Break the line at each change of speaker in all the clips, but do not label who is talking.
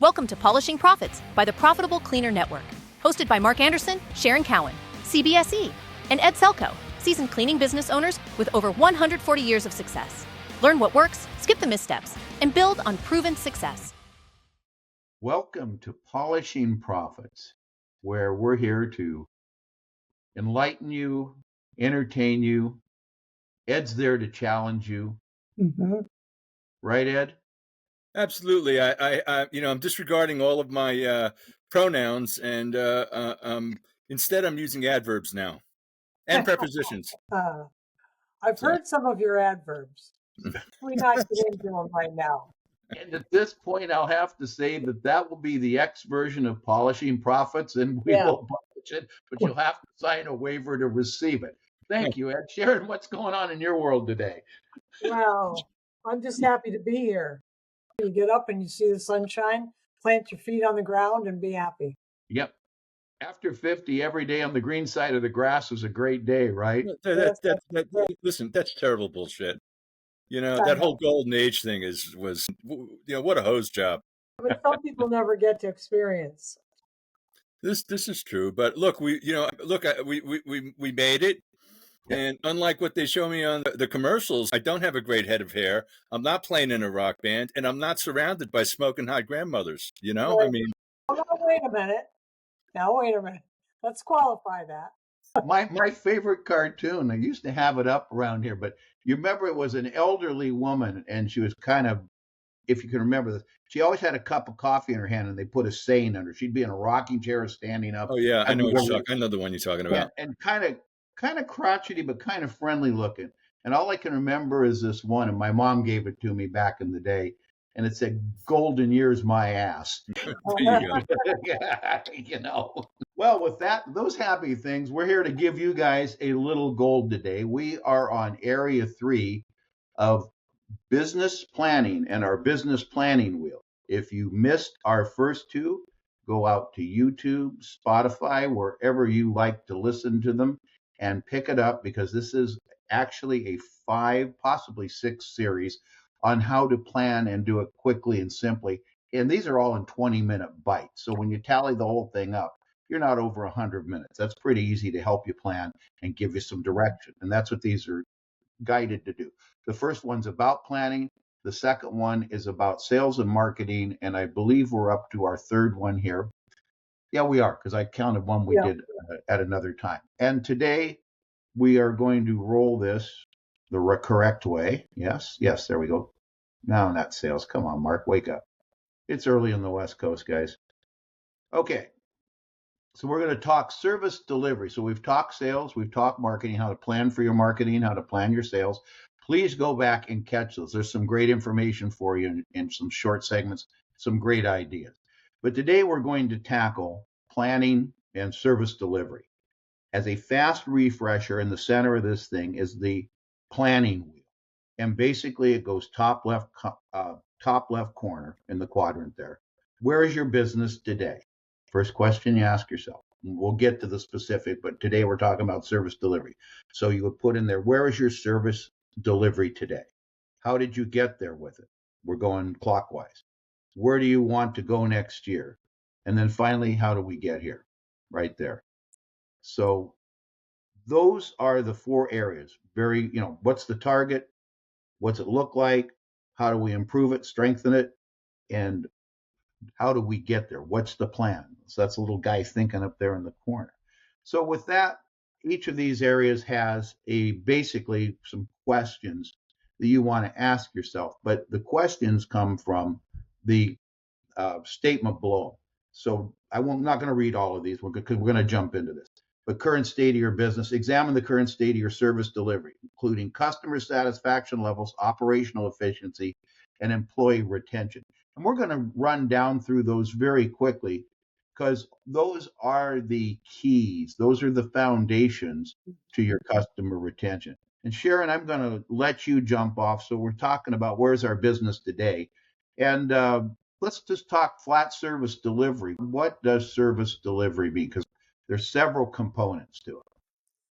Welcome to Polishing Profits by the Profitable Cleaner Network, hosted by Mark Anderson, Sharon Cowan, CBSE, and Ed Selkow, seasoned cleaning business owners with over 140 years of success. Learn what works, skip the missteps, and build on proven success.
Welcome to Polishing Profits, where we're here to enlighten you, entertain you. Ed's there to challenge you. Right, Ed?
Absolutely. I'm disregarding all of my pronouns, and instead I'm using adverbs now and prepositions.
I've heard some of your adverbs. We're not getting into them right now.
And at this point, I'll have to say that will be the X version of Polishing Profits, and we will publish it, but you'll have to sign a waiver to receive it. Thank you, Ed. Sharon, what's going on in your world today?
Well, I'm just happy to be here. You get up and you see the sunshine, plant your feet on the ground and be happy.
Yep. After 50, every day on the green side of the grass is a great day, right?
Listen, that's terrible bullshit. That whole golden age thing was what a hose job.
But some people never get to experience.
This is true, but look, we made it. And unlike what they show me on the commercials, I don't have a great head of hair. I'm not playing in a rock band, and I'm not surrounded by smoking hot grandmothers.
Now, wait a minute. Let's qualify that.
My favorite cartoon, I used to have it up around here, but you remember it was an elderly woman, and she was kind of, if you can remember this, she always had a cup of coffee in her hand, and they put a saying under. She'd be in a rocking chair standing up.
Oh, yeah, I know the one you're talking about.
And kind of crotchety, but kind of friendly looking. And all I can remember is this one, and my mom gave it to me back in the day, and it said, "Golden years, my ass." Yeah, Well, with those happy things, we're here to give you guys a little gold today. We are on Area 3 of business planning and our business planning wheel. If you missed our first two, go out to YouTube, Spotify, wherever you like to listen to them, and pick it up, because this is actually a 5, possibly 6 series on how to plan and do it quickly and simply. And these are all in 20-minute bites. So when you tally the whole thing up, you're not over 100 minutes. That's pretty easy to help you plan and give you some direction. And that's what these are guided to do. The first one's about planning. The second one is about sales and marketing. And I believe we're up to our third one here. Yeah, we are, because I counted one we did at another time. And today we are going to roll this the correct way. Yes, there we go. No, not sales. Come on, Mark, wake up. It's early on the West Coast, guys. Okay, so we're going to talk service delivery. So we've talked sales, we've talked marketing, how to plan for your marketing, how to plan your sales. Please go back and catch those. There's some great information for you in some short segments, some great ideas. But today we're going to tackle planning and service delivery. As a fast refresher, in the center of this thing is the planning wheel. And basically it goes top left corner in the quadrant there. Where is your business today? First question you ask yourself. We'll get to the specific, but today we're talking about service delivery. So you would put in there, where is your service delivery today? How did you get there with it? We're going clockwise. Where do you want to go next year? And then finally, how do we get here? Right there. So those are the 4 areas. What's the target? What's it look like? How do we improve it, strengthen it? And how do we get there? What's the plan? So that's a little guy thinking up there in the corner. So with that, each of these areas has basically some questions that you want to ask yourself. But the questions come from the statement below. So I'm not going to read all of these because we're going to jump into this. But current state of your business, examine the current state of your service delivery, including customer satisfaction levels, operational efficiency, and employee retention. And we're going to run down through those very quickly because those are the keys. Those are the foundations to your customer retention. And Sharon, I'm going to let you jump off. So we're talking about where's our business today. And let's just talk flat service delivery. What does service delivery mean? Because there's several components to it.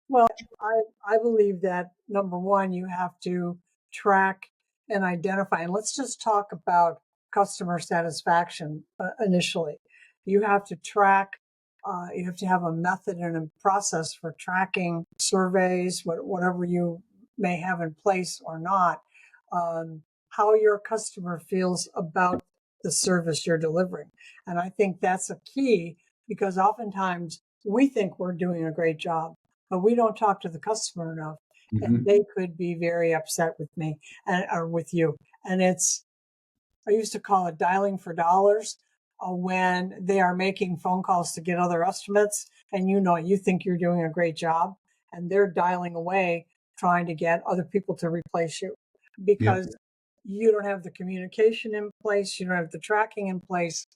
Well, I believe that, number one, you have to track and identify. And let's just talk about customer satisfaction initially. You have to track, you have to have a method and a process for tracking surveys, whatever you may have in place or not, how your customer feels about the service you're delivering. And I think that's a key, because oftentimes we think we're doing a great job, but we don't talk to the customer enough. And they could be very upset with me or with you. And I used to call it dialing for dollars, when they are making phone calls to get other estimates, and you think you're doing a great job, and they're dialing away trying to get other people to replace you, because you don't have the communication in place, you don't have the tracking in place,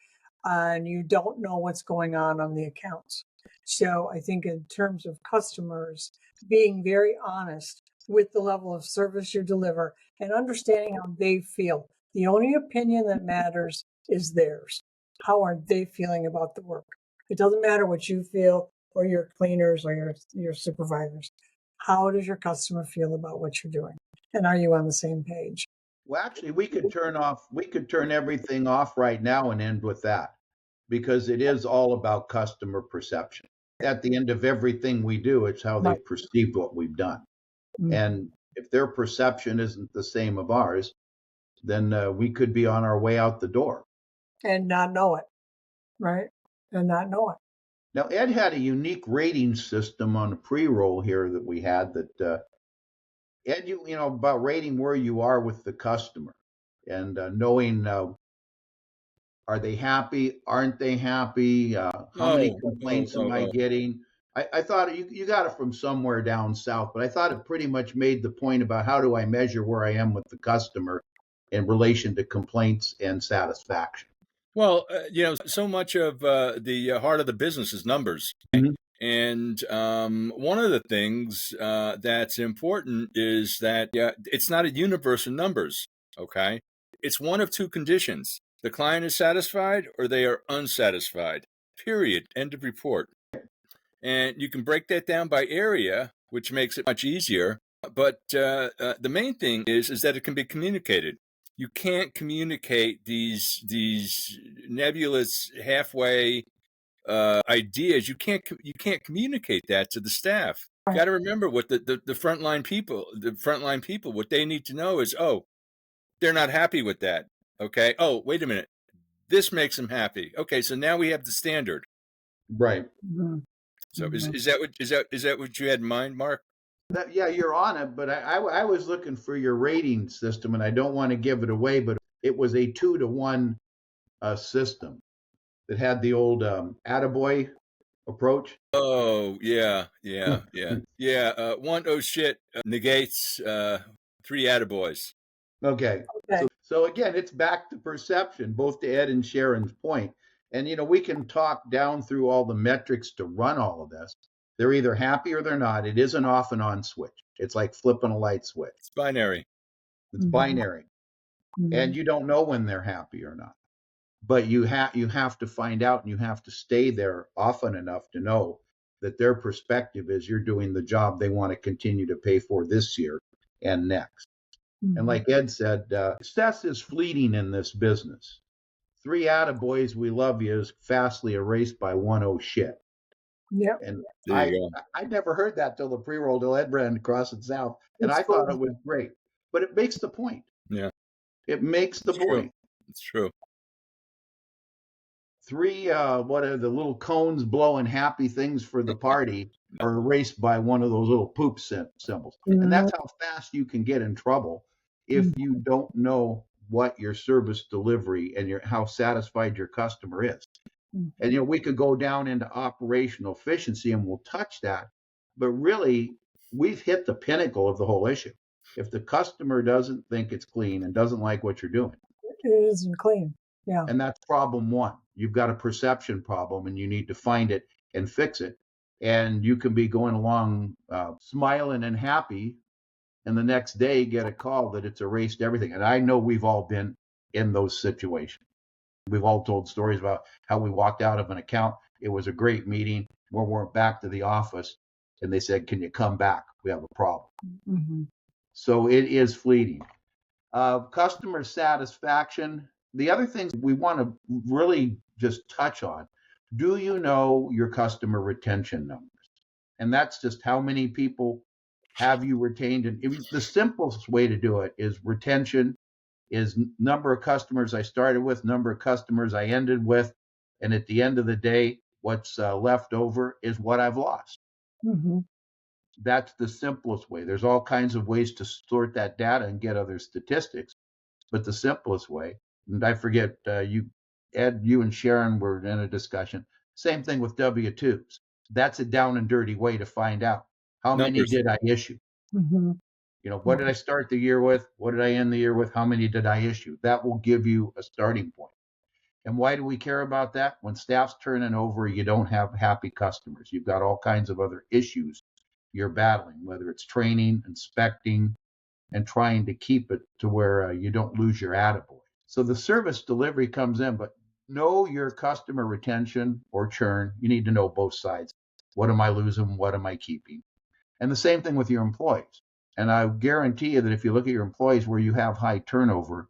and you don't know what's going on the accounts. So I think in terms of customers, being very honest with the level of service you deliver and understanding how they feel. The only opinion that matters is theirs. How are they feeling about the work? It doesn't matter what you feel, or your cleaners, or your supervisors. How does your customer feel about what you're doing? And are you on the same page?
Well, actually, we could turn everything off right now and end with that, because it is all about customer perception. At the end of everything we do, it's how they perceive what we've done. And if their perception isn't the same of ours, then we could be on our way out the door.
And not know it, right? And not know it.
Now, Ed had a unique rating system on a pre-roll here that we had that, Ed, you know, about rating where you are with the customer and knowing, are they happy? Aren't they happy? How many complaints am I getting? I thought you got it from somewhere down south, but I thought it pretty much made the point about how do I measure where I am with the customer in relation to complaints and satisfaction.
Well, so much of the heart of the business is numbers. And one of the things that's important is that it's not a universe of numbers, okay? It's one of two conditions. The client is satisfied or they are unsatisfied, period, end of report. And you can break that down by area, which makes it much easier. But the main thing is that it can be communicated. You can't communicate these nebulous halfway ideas. You can't communicate that to the staff. You got to remember what the frontline people, what they need to know is, oh, they're not happy with that. Okay. Oh, wait a minute. This makes them happy. Okay. So now we have the standard.
Right.
So is that what you had in mind, Mark?
Yeah, you're on it, but I was looking for your rating system, and I don't want to give it away, but it was a 2-to-1 system that had the old Attaboy approach.
Oh, yeah. One oh shit negates 3 Attaboys.
Okay. So again, it's back to perception, both to Ed and Sharon's point. And, we can talk down through all the metrics to run all of this. They're either happy or they're not. It is an off and on switch. It's like flipping a light switch.
It's binary.
It's binary. And you don't know when they're happy or not. But you have to find out, and you have to stay there often enough to know that their perspective is you're doing the job they want to continue to pay for this year and next. And like Ed said, success is fleeting in this business. 3 Attaboys, we love you, is fastly erased by 1 shit.
Yeah.
And I never heard that till the pre-roll till Ed ran across it south. And I thought it was great. But it makes the point.
Yeah.
It makes the point.
It's true.
3, what are the little cones blowing happy things for the party are erased by one of those little poop symbols. And that's how fast you can get in trouble if you don't know what your service delivery and how satisfied your customer is. And, we could go down into operational efficiency and we'll touch that. But really, we've hit the pinnacle of the whole issue. If the customer doesn't think it's clean and doesn't like what you're doing,
it isn't clean. Yeah.
And that's problem one. You've got a perception problem and you need to find it and fix it. And you can be going along smiling and happy, and the next day get a call that it's erased everything. And I know we've all been in those situations. We've all told stories about how we walked out of an account. It was a great meeting. We went back to the office and they said, can you come back? We have a problem. So it is fleeting. Customer satisfaction. The other things we want to really just touch on, do you know your customer retention numbers? And that's just how many people have you retained. And the simplest way to do it is retention is number of customers I started with, number of customers I ended with. And at the end of the day, what's left over is what I've lost.
Mm-hmm.
That's the simplest way. There's all kinds of ways to sort that data and get other statistics, but the simplest way, and I forget, Ed, you and Sharon were in a discussion. Same thing with W-2s. That's a down and dirty way to find out how many
Numbers.
did I issue.
Mm-hmm.
What did I start the year with? What did I end the year with? How many did I issue? That will give you a starting point. And why do we care about that? When staff's turning over, you don't have happy customers. You've got all kinds of other issues you're battling, whether it's training, inspecting, and trying to keep it to where you don't lose your attaboy. So the service delivery comes in, but know your customer retention or churn. You need to know both sides. What am I losing? What am I keeping? And the same thing with your employees. And I guarantee you that if you look at your employees where you have high turnover,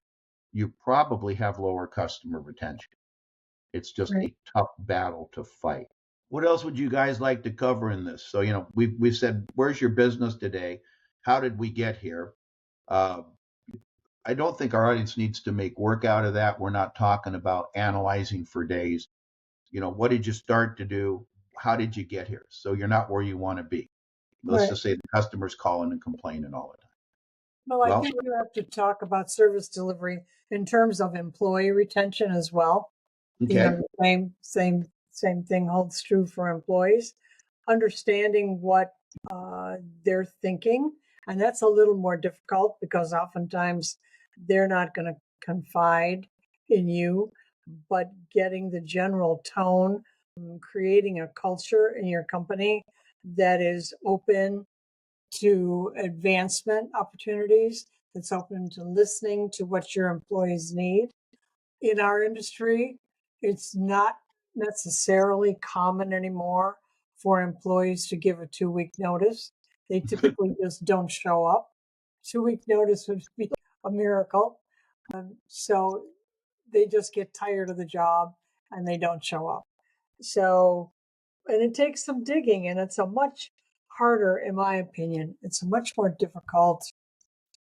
you probably have lower customer retention. It's just
Right.
a tough battle to fight. What else would you guys like to cover in this? So, we've said, where's your business today? How did we get here? I don't think our audience needs to make work out of that. We're not talking about analyzing for days. What did you start to do? How did you get here? So you're not where you want to be. Let's
Right.
just say the customer's calling and complaining all the time.
Well, I
Well,
think you have to talk about service delivery in terms of employee retention as well.
okay.
The same thing holds true for employees. Understanding what they're thinking, and that's a little more difficult because oftentimes they're not going to confide in you, but getting the general tone, creating a culture in your company that is open to advancement opportunities, that's open to listening to what your employees need. In our industry, it's not necessarily common anymore for employees to give a 2-week notice. They typically just don't show up. 2-week notice would be a miracle. So they just get tired of the job and they don't show up. So, and it takes some digging, and it's a much harder, in my opinion, it's a much more difficult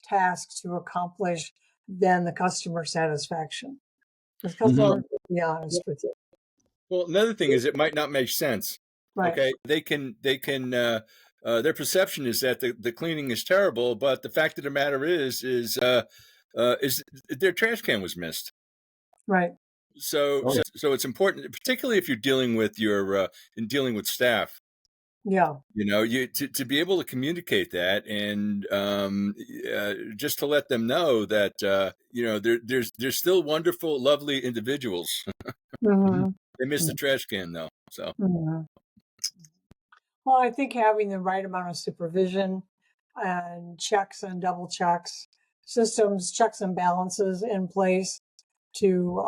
task to accomplish than the customer satisfaction. Because customers, to be honest with you.
Well, another thing is it might not make sense.
Right.
Okay, they can their perception is that the cleaning is terrible, but the fact of the matter is their trash can was missed.
Right.
So
Oh, yeah.
so it's important, particularly if you're dealing with dealing with staff.
Yeah.
You to be able to communicate that and just to let them know that there's still wonderful, lovely individuals.
Mhm.
They missed the trash can though. So
Mhm. Well, I think having the right amount of supervision and checks and double checks, systems, checks and balances in place to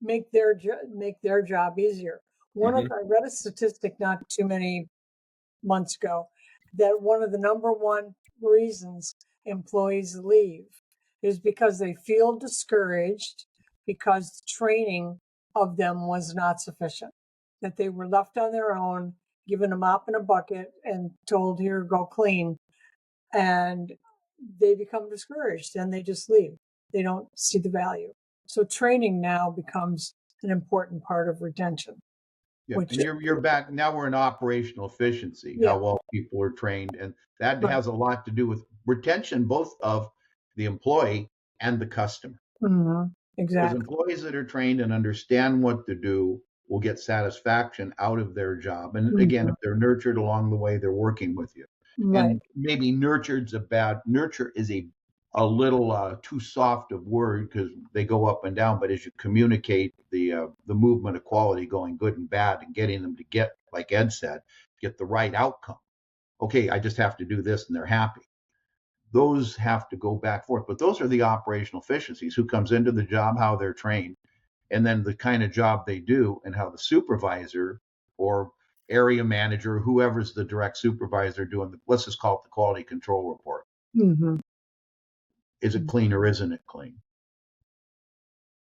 make their job easier.
mhm.
I read a statistic not too many months ago that one of the number one reasons employees leave is because they feel discouraged because the training of them was not sufficient, that they were left on their own, given a mop and a bucket and told, here, go clean. And they become discouraged and they just leave. They don't see the value. So training now becomes an important part of retention.
Yeah,
Which,
and you're back now. We're in operational efficiency,
yeah,
how well people are trained, and that
right.
has a lot to do with retention, both of the employee and the customer.
Mm-hmm.
Because
Exactly.
employees that are trained and understand what to do will get satisfaction out of their job. And again,
Mm-hmm.
if they're nurtured along the way, they're working with you.
Right.
And maybe nurture is a little too soft of word because they go up and down. But as you communicate the movement of quality going good and bad and getting them to get, like Ed said, get the right outcome. Okay, I just have to do this and they're happy. Those have to go back and forth. But those are the operational efficiencies, who comes into the job, how they're trained, and then the kind of job they do and how the supervisor or area manager, whoever's the direct supervisor doing let's just call it the quality control report.
Mm-hmm.
Is it clean or isn't it clean?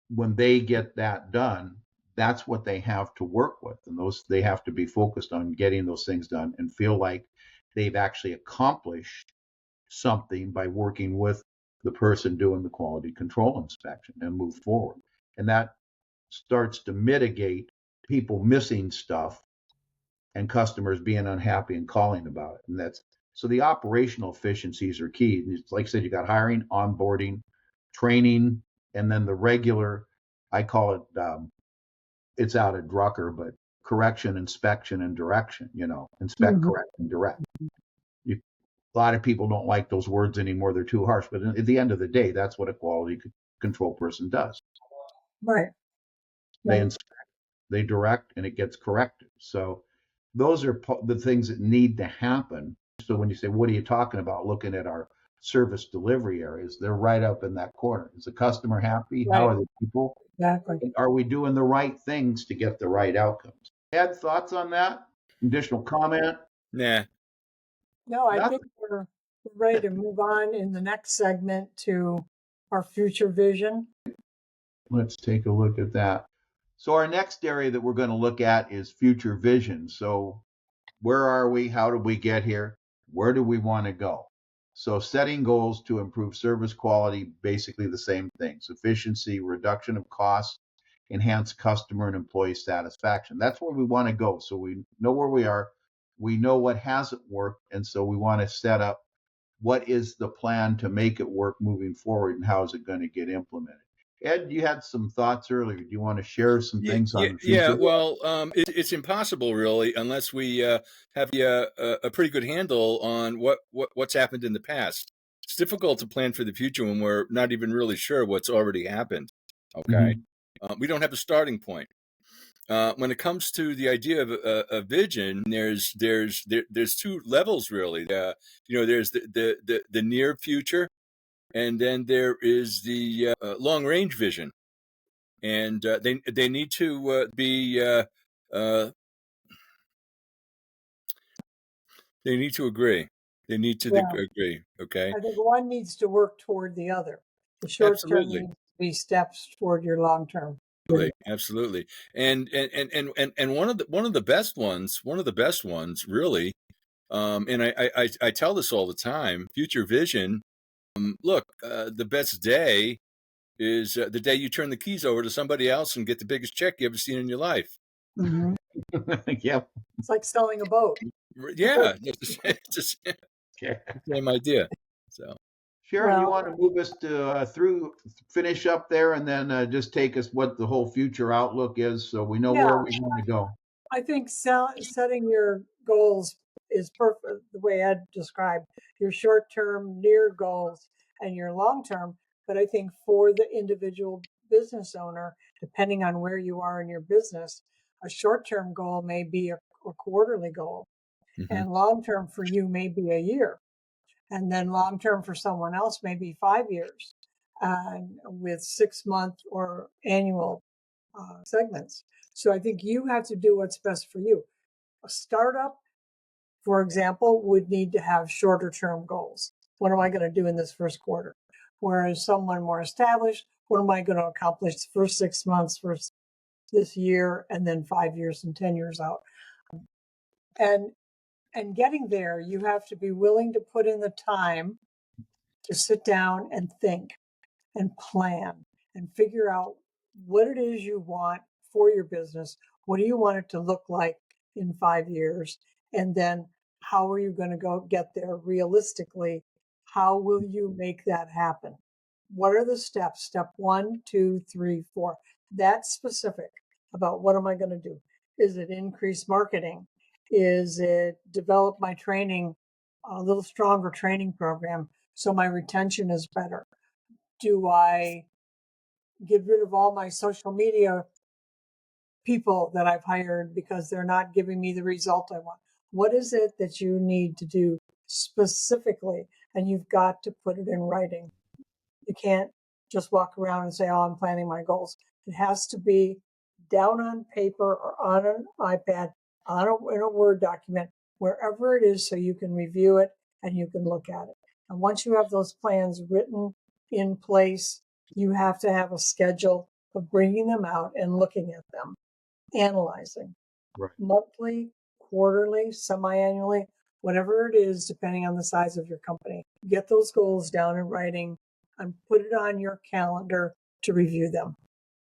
when they get that done, that's what they have to work with. And they have to be focused on getting those things done and feel like they've actually accomplished something by working with the person doing the quality control inspection and move forward. And that starts to mitigate people missing stuff and customers being unhappy and calling about it. And that's so the operational efficiencies are key. It's like I said, you got hiring, onboarding, training, and then the regular, I call it, it's out of Drucker, but correction, inspection, and direction, inspect, correct, and direct. A lot of people don't like those words anymore. They're too harsh. But at the end of the day, that's what a quality control person does.
Right.
They inspect, they direct, and it gets corrected. So those are the things that need to happen. So when you say, what are you talking about? Looking at our service delivery areas, they're right up in that corner. Is the customer happy?
Right.
How are the people?
Exactly.
Are we doing the right things to get the right outcomes? Ed, thoughts on that? Additional comment?
Nah.
No, I think we're ready to move on in the next segment to our future vision.
Let's take a look at that. So our next area that we're going to look at is future vision. So where are we? How did we get here? Where do we want to go? So setting goals to improve service quality, basically the same things: efficiency, reduction of costs, enhance customer and employee satisfaction. That's where we want to go. So we know where we are. We know what hasn't worked. And so we want to set up what is the plan to make it work moving forward and how is it going to get implemented. Ed, you had some thoughts earlier. Do you want to share some things on the future?
Yeah. Well, it's impossible, really, unless we have a pretty good handle on what's happened in the past. It's difficult to plan for the future when we're not even really sure what's already happened. Okay, we don't have a starting point. When it comes to the idea of a vision, there's two levels, really. There's the near future, and then there is the long range vision. And they need to be they need to agree. They need to agree. Okay.
I think one needs to work toward the other. The short term
Absolutely.
needs to be steps toward your long term.
Absolutely. And one of the best ones, really. And I tell this all the time. Future vision. Look, the best day is the day you turn the keys over to somebody else and get the biggest check you ever seen in your life.
Mm-hmm.
Yep.
It's like selling a boat.
Yeah, it's the same idea. So,
Sharon, you want to move us to finish up there, and then just take us what the whole future outlook is, so we know where we want to go.
I think setting your goals is perfect, the way Ed described your short-term near goals and your long-term. But I think for the individual business owner, depending on where you are in your business, a short-term goal may be a quarterly goal, and long-term for you may be a year, and then long-term for someone else may be 5 years, with 6-month or annual segments. So I think you have to do what's best for you. A startup, for example, would need to have shorter term goals. What am I going to do in this first quarter? Whereas someone more established, what am I going to accomplish the first 6 months, first this year, and then 5 years and 10 years out? And getting there, you have to be willing to put in the time to sit down and think and plan and figure out what it is you want for your business. What do you want it to look like in 5 years? And then how are you going to go get there realistically? How will you make that happen? What are the steps? Step 1, 2, 3, 4. That's specific about what am I going to do? Is it increase marketing? Is it develop my training, a little stronger training program so my retention is better? Do I get rid of all my social media people that I've hired because they're not giving me the result I want? What is it that you need to do specifically? And you've got to put it in writing. You can't just walk around and say, oh, I'm planning my goals. It has to be down on paper or on an iPad, in a Word document, wherever it is, so you can review it and you can look at it. And once you have those plans written in place, you have to have a schedule of bringing them out and looking at them, analyzing
Right.
monthly, quarterly, semi-annually, whatever it is, depending on the size of your company. Get those goals down in writing and put it on your calendar to review them.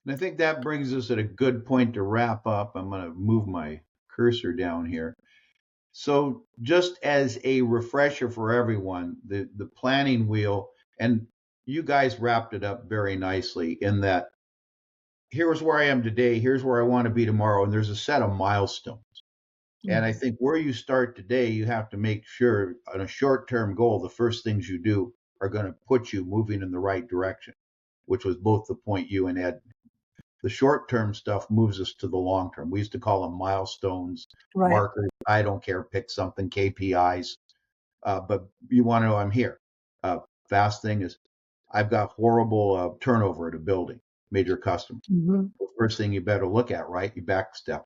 And I think that brings us at a good point to wrap up. I'm going to move my cursor down here. So just as a refresher for everyone, the planning wheel, and you guys wrapped it up very nicely in that here's where I am today, here's where I want to be tomorrow, and there's a set of milestones. And I think where you start today, you have to make sure on a short-term goal, the first things you do are going to put you moving in the right direction, which was both the point you and Ed. The short-term stuff moves us to the long-term. We used to call them milestones,
Right.
markers. I don't care, pick something, KPIs. But you want to know I'm here. Fast thing is I've got horrible turnover at a building, major customer.
Mm-hmm.
The first thing you better look at, right? You backstep.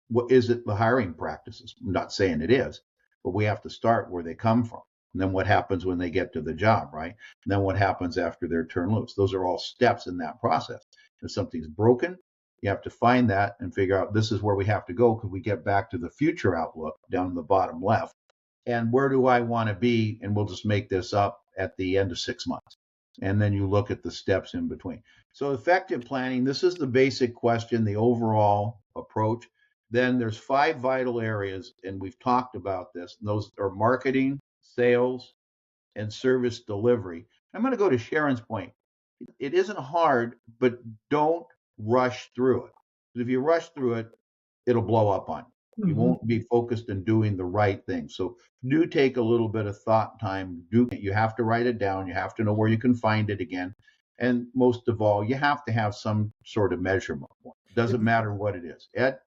What is it? The hiring practices. I'm not saying it is, but we have to start where they come from. And then what happens when they get to the job, right? And then what happens after they're turned loose? Those are all steps in that process. If something's broken, you have to find that and figure out this is where we have to go. Could we get back to the future outlook down in the bottom left? And where do I want to be? And we'll just make this up at the end of 6 months. And then you look at the steps in between. So effective planning, this is the basic question, the overall approach. Then there's 5 vital areas, and we've talked about this. And those are marketing, sales, and service delivery. I'm going to go to Sharon's point. It isn't hard, but don't rush through it. If you rush through it, it'll blow up on you. You won't be focused on doing the right thing. So do take a little bit of thought time. You have to write it down. You have to know where you can find it again. And most of all, you have to have some sort of measurement point. Doesn't matter what it is. Ed?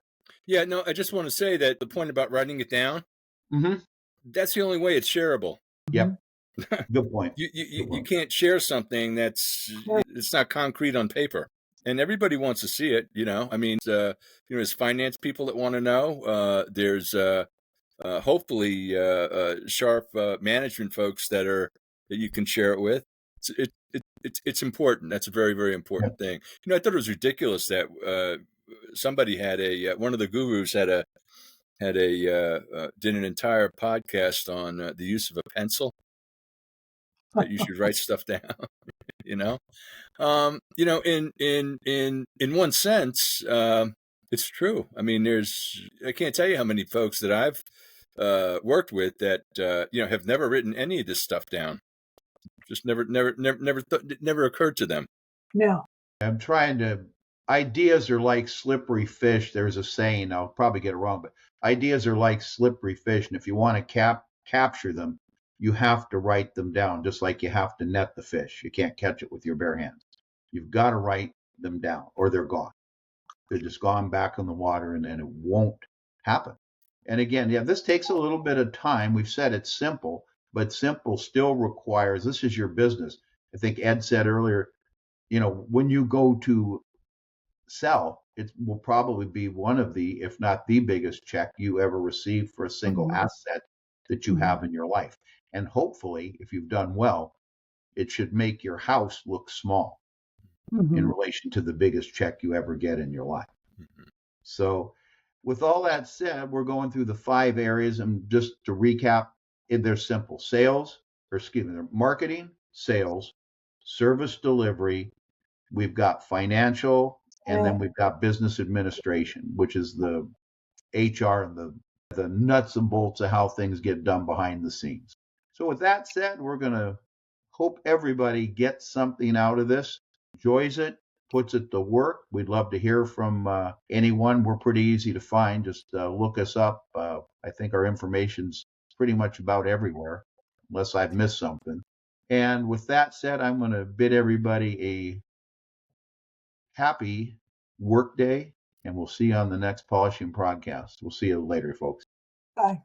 Yeah, no, I just want to say that the point about writing it down, that's the only way it's shareable.
Yep. Good point.
You can't share something it's not concrete on paper, and everybody wants to see it. I mean, there's finance people that want to know. There's hopefully sharp management folks that you can share it with. It's important. That's a very, very important thing. I thought it was ridiculous that somebody had one of the gurus did an entire podcast on the use of a pencil. That you should write stuff down. In one sense, it's true. I mean, I can't tell you how many folks that I've worked with that have never written any of this stuff down. Just never occurred to them.
No.
I'm trying to. Ideas are like slippery fish. There's a saying. I'll probably get it wrong, but ideas are like slippery fish, and if you want to capture them, you have to write them down, just like you have to net the fish. You can't catch it with your bare hands. You've got to write them down, or they're gone. They're just gone back in the water, and it won't happen. And again, this takes a little bit of time. We've said it's simple, but simple still requires, this is your business. I think Ed said earlier, when you go to sell, it will probably be one of the, if not the biggest check you ever receive for a single asset that you have in your life. And hopefully, if you've done well, it should make your house look small in relation to the biggest check you ever get in your life. So with all that said, we're going through the 5 areas. And just to recap, they're simple. They're marketing, sales, service delivery. We've got financial, and then we've got business administration, which is the HR and the nuts and bolts of how things get done behind the scenes. So with that said, we're going to hope everybody gets something out of this, enjoys it, puts it to work. We'd love to hear from anyone. We're pretty easy to find. Just look us up. I think our information's pretty much about everywhere, unless I've missed something. And with that said, I'm going to bid everybody a happy work day, and we'll see you on the next Polishing Podcast. We'll see you later, folks.
Bye.